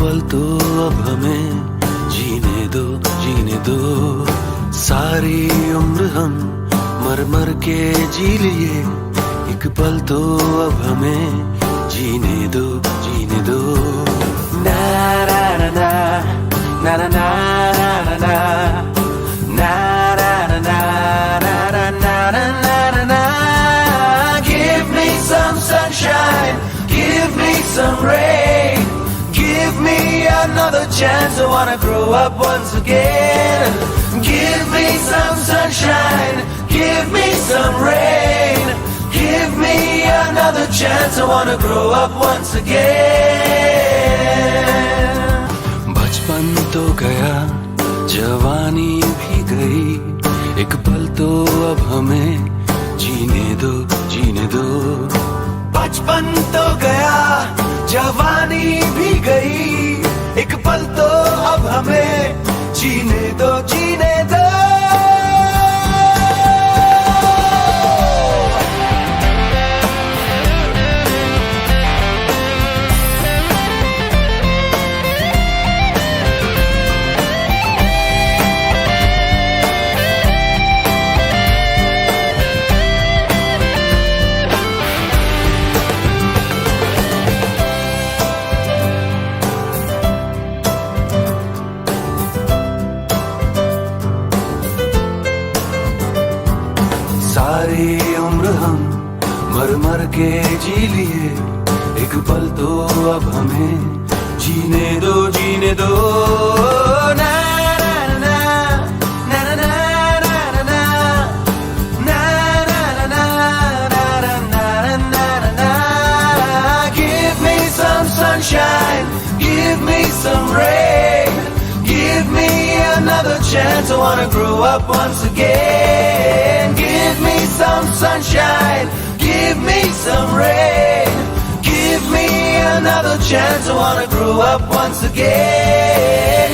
पल तो अब हमें जीने दो सारी उम्र हम मर मर के जी लिए। एक पल तो अब हमें जीने दो ना ना ना ना ना ना ना ना na na na na na na na na na. Give me some sunshine, give me some rain, give me another chance. I wanna grow up once again. Give me some sunshine, give me some rain, give me another chance. I wanna grow up once again. बचपन तो गया, जवानी भी गई, एक पल तो अब हमें जीने दो। बचपन तो गया, जवानी भी गई, एक पल तो अब हमें जीने दो। सारी उम्र हम मर मर के जी लिए, एक पल तो अब हमें जीने दो ना ना ना ना ना ना ना ना ना ना. Give me some sunshine, give me some rain, give me another chance. I wanna grow up once again. Give me some sunshine, give me some rain, give me another chance. I wanna grow up once again.